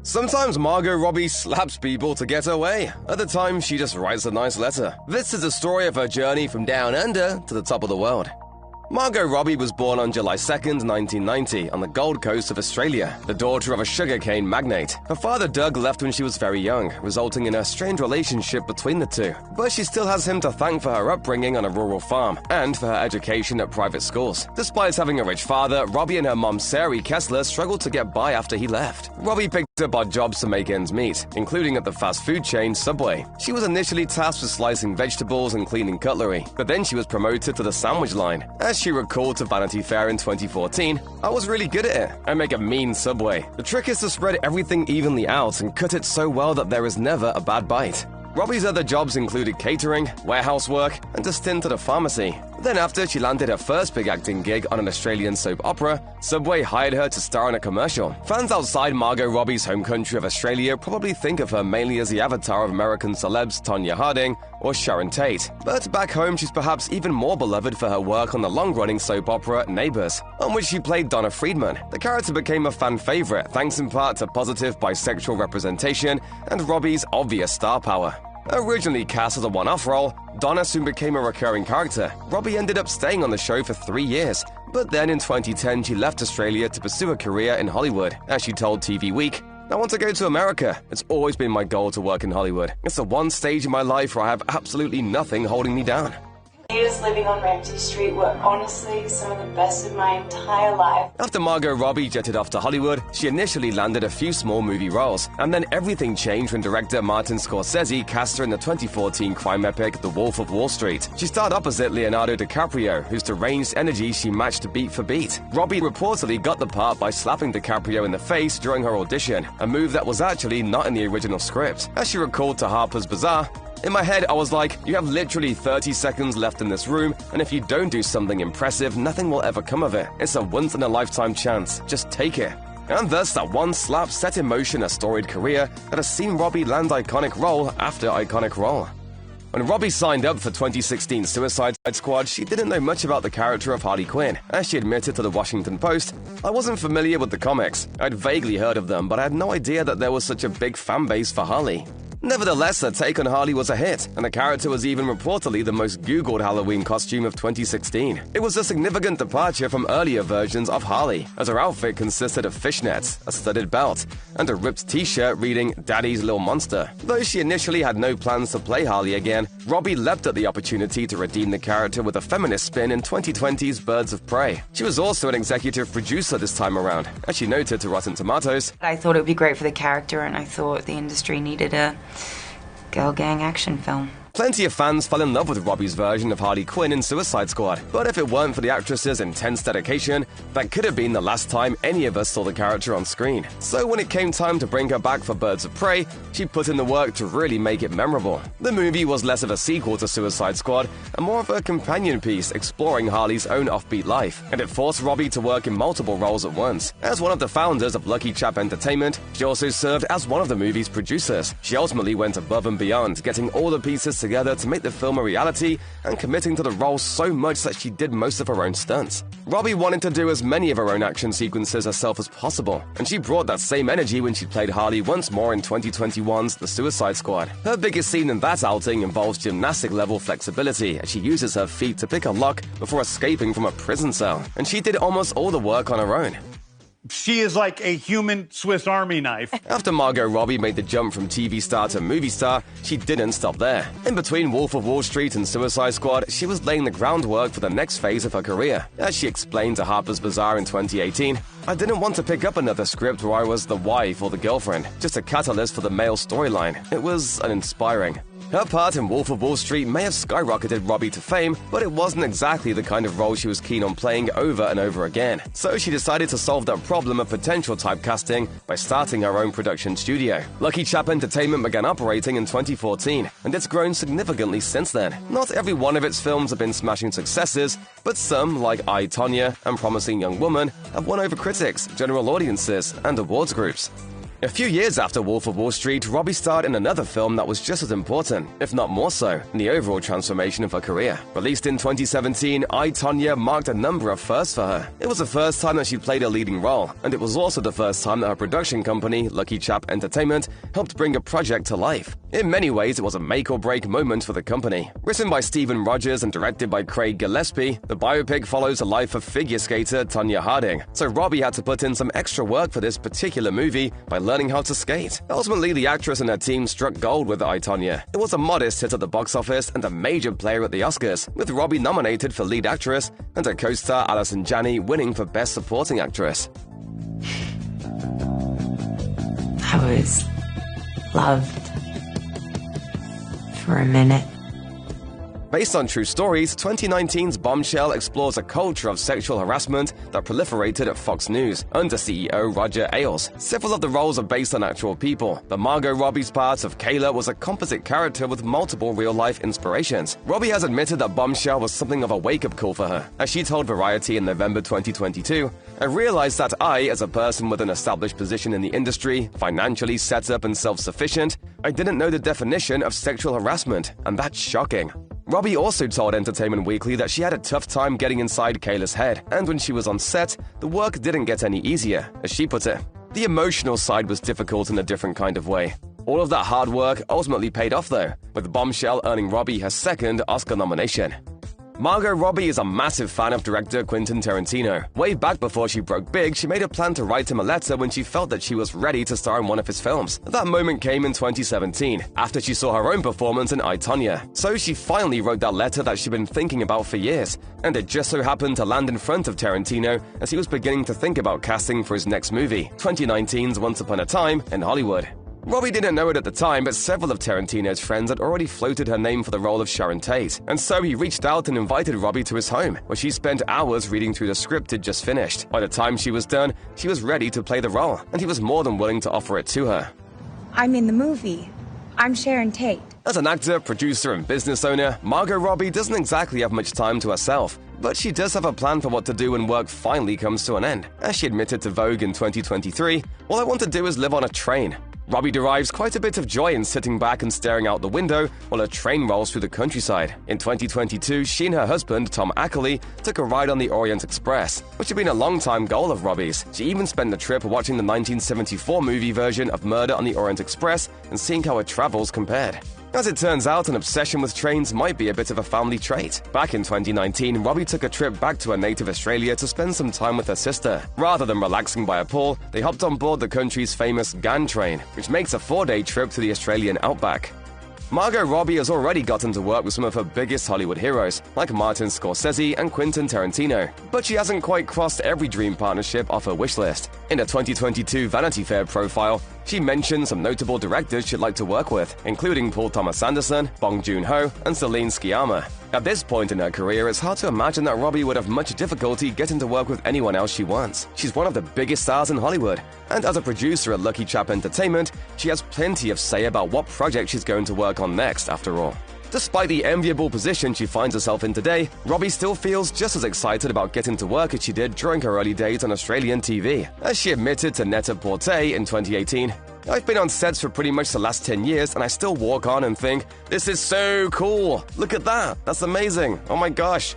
Sometimes Margot Robbie slaps people to get away. Other times, she just writes a nice letter. This is the story of her journey from down under to the top of the world. Margot Robbie was born on July 2nd, 1990, on the Gold Coast of Australia, the daughter of a sugarcane magnate. Her father Doug left when she was very young, resulting in a strained relationship between the two. But she still has him to thank for her upbringing on a rural farm and for her education at private schools. Despite having a rich father, Robbie and her mom Sari Kessler struggled to get by after he left. Robbie picked up odd jobs to make ends meet, including at the fast food chain Subway. She was initially tasked with slicing vegetables and cleaning cutlery, but then she was promoted to the sandwich line. As she recalled to Vanity Fair in 2014, "I was really good at it. I make a mean Subway. The trick is to spread everything evenly out and cut it so well that there is never a bad bite." Robbie's other jobs included catering, warehouse work, and a stint at a pharmacy. Then after she landed her first big acting gig on an Australian soap opera, Subway hired her to star in a commercial. Fans outside Margot Robbie's home country of Australia probably think of her mainly as the avatar of American celebs Tonya Harding or Sharon Tate. But back home, she's perhaps even more beloved for her work on the long-running soap opera Neighbours, on which she played Donna Friedman. The character became a fan favorite thanks in part to positive bisexual representation and Robbie's obvious star power. Originally cast as a one-off role, Donna soon became a recurring character. Robbie ended up staying on the show for 3 years, but then in 2010 she left Australia to pursue a career in Hollywood. As she told TV Week, "I want to go to America. It's always been my goal to work in Hollywood. It's the one stage in my life where I have absolutely nothing holding me down." Years living on Ramsay Street were honestly some of the best of my entire life. After Margot Robbie jetted off to Hollywood, she initially landed a few small movie roles, and then everything changed when director Martin Scorsese cast her in the 2014 crime epic The Wolf of Wall Street. She starred opposite Leonardo DiCaprio, whose deranged energy she matched beat for beat. Robbie reportedly got the part by slapping DiCaprio in the face during her audition, a move that was actually not in the original script. As she recalled to Harper's Bazaar, "In my head, I was like, you have literally 30 seconds left in this room, and if you don't do something impressive, nothing will ever come of it. It's a once-in-a-lifetime chance. Just take it." And thus, that one slap set in motion a storied career that has seen Robbie land iconic role after iconic role. When Robbie signed up for 2016 Suicide Squad, she didn't know much about the character of Harley Quinn. As she admitted to the Washington Post, "I wasn't familiar with the comics. I'd vaguely heard of them, but I had no idea that there was such a big fan base for Harley." Nevertheless, her take on Harley was a hit, and the character was even reportedly the most Googled Halloween costume of 2016. It was a significant departure from earlier versions of Harley, as her outfit consisted of fishnets, a studded belt, and a ripped t-shirt reading "Daddy's Little Monster." Though she initially had no plans to play Harley again, Robbie leapt at the opportunity to redeem the character with a feminist spin in 2020's Birds of Prey. She was also an executive producer this time around, as she noted to Rotten Tomatoes, "I thought it would be great for the character, and I thought the industry needed a girl gang action film." Plenty of fans fell in love with Robbie's version of Harley Quinn in Suicide Squad, but if it weren't for the actress's intense dedication, that could have been the last time any of us saw the character on screen. So when it came time to bring her back for Birds of Prey, she put in the work to really make it memorable. The movie was less of a sequel to Suicide Squad and more of a companion piece exploring Harley's own offbeat life, and it forced Robbie to work in multiple roles at once. As one of the founders of Lucky Chap Entertainment, she also served as one of the movie's producers. She ultimately went above and beyond, getting all the pieces together to make the film a reality and committing to the role so much that she did most of her own stunts. Robbie wanted to do as many of her own action sequences herself as possible, and she brought that same energy when she played Harley once more in 2021's The Suicide Squad. Her biggest scene in that outing involves gymnastic-level flexibility as she uses her feet to pick a lock before escaping from a prison cell, and she did almost all the work on her own. She is like a human Swiss Army knife. After Margot Robbie made the jump from TV star to movie star, she didn't stop there. In between Wolf of Wall Street and Suicide Squad, she was laying the groundwork for the next phase of her career. As she explained to Harper's Bazaar in 2018, "I didn't want to pick up another script where I was the wife or the girlfriend, just a catalyst for the male storyline. It was uninspiring." Her part in Wolf of Wall Street may have skyrocketed Robbie to fame, but it wasn't exactly the kind of role she was keen on playing over and over again. So she decided to solve that problem of potential typecasting by starting her own production studio. Lucky Chap Entertainment began operating in 2014, and it's grown significantly since then. Not every one of its films have been smashing successes, but some, like I, Tonya and Promising Young Woman, have won over critics, general audiences, and awards groups. A few years after Wolf of Wall Street, Robbie starred in another film that was just as important, if not more so, in the overall transformation of her career. Released in 2017, I, Tonya marked a number of firsts for her. It was the first time that she played a leading role, and it was also the first time that her production company, Lucky Chap Entertainment, helped bring a project to life. In many ways, it was a make-or-break moment for the company. Written by Stephen Rogers and directed by Craig Gillespie, the biopic follows the life of figure skater Tonya Harding, so Robbie had to put in some extra work for this particular movie by learning how to skate. Ultimately, the actress and her team struck gold with I, Tonya. It was a modest hit at the box office and a major player at the Oscars, with Robbie nominated for lead actress and her co-star Allison Janney winning for Best Supporting Actress. I was loved for a minute. Based on true stories, 2019's Bombshell explores a culture of sexual harassment that proliferated at Fox News under CEO Roger Ailes. Several of the roles are based on actual people, but Margot Robbie's part of Kayla was a composite character with multiple real-life inspirations. Robbie has admitted that Bombshell was something of a wake-up call for her. As she told Variety in November 2022, "I realized that I, as a person with an established position in the industry, financially set up and self-sufficient, I didn't know the definition of sexual harassment, and that's shocking." Robbie also told Entertainment Weekly that she had a tough time getting inside Kayla's head, and when she was on set, the work didn't get any easier, as she put it. The emotional side was difficult in a different kind of way. All of that hard work ultimately paid off though, with Bombshell earning Robbie her second Oscar nomination. Margot Robbie is a massive fan of director Quentin Tarantino. Way back before she broke big, she made a plan to write him a letter when she felt that she was ready to star in one of his films. That moment came in 2017, after she saw her own performance in I, Tonya. So she finally wrote that letter that she'd been thinking about for years, and it just so happened to land in front of Tarantino as he was beginning to think about casting for his next movie, 2019's Once Upon a Time in Hollywood. Robbie didn't know it at the time, but several of Tarantino's friends had already floated her name for the role of Sharon Tate, and so he reached out and invited Robbie to his home, where she spent hours reading through the script he'd just finished. By the time she was done, she was ready to play the role, and he was more than willing to offer it to her. I'm in the movie. I'm Sharon Tate. As an actor, producer, and business owner, Margot Robbie doesn't exactly have much time to herself, but she does have a plan for what to do when work finally comes to an end. As she admitted to Vogue in 2023, "All I want to do is live on a train." Robbie derives quite a bit of joy in sitting back and staring out the window while a train rolls through the countryside. In 2022, she and her husband, Tom Ackley, took a ride on the Orient Express, which had been a long-time goal of Robbie's. She even spent the trip watching the 1974 movie version of Murder on the Orient Express and seeing how her travels compared. As it turns out, an obsession with trains might be a bit of a family trait. Back in 2019, Robbie took a trip back to her native Australia to spend some time with her sister. Rather than relaxing by a pool, they hopped on board the country's famous GAN train, which makes a 4-day trip to the Australian outback. Margot Robbie has already gotten to work with some of her biggest Hollywood heroes, like Martin Scorsese and Quentin Tarantino, but she hasn't quite crossed every dream partnership off her wish list. In a 2022 Vanity Fair profile, she mentioned some notable directors she'd like to work with, including Paul Thomas Anderson, Bong Joon-ho, and Celine Sciamma. At this point in her career, it's hard to imagine that Robbie would have much difficulty getting to work with anyone else she wants. She's one of the biggest stars in Hollywood, and as a producer at Lucky Chap Entertainment, she has plenty of say about what project she's going to work on next, after all. Despite the enviable position she finds herself in today, Robbie still feels just as excited about getting to work as she did during her early days on Australian TV. As she admitted to Net-a-Porter in 2018, "I've been on sets for pretty much the last 10 years and I still walk on and think, this is so cool! Look at that! That's amazing! Oh my gosh!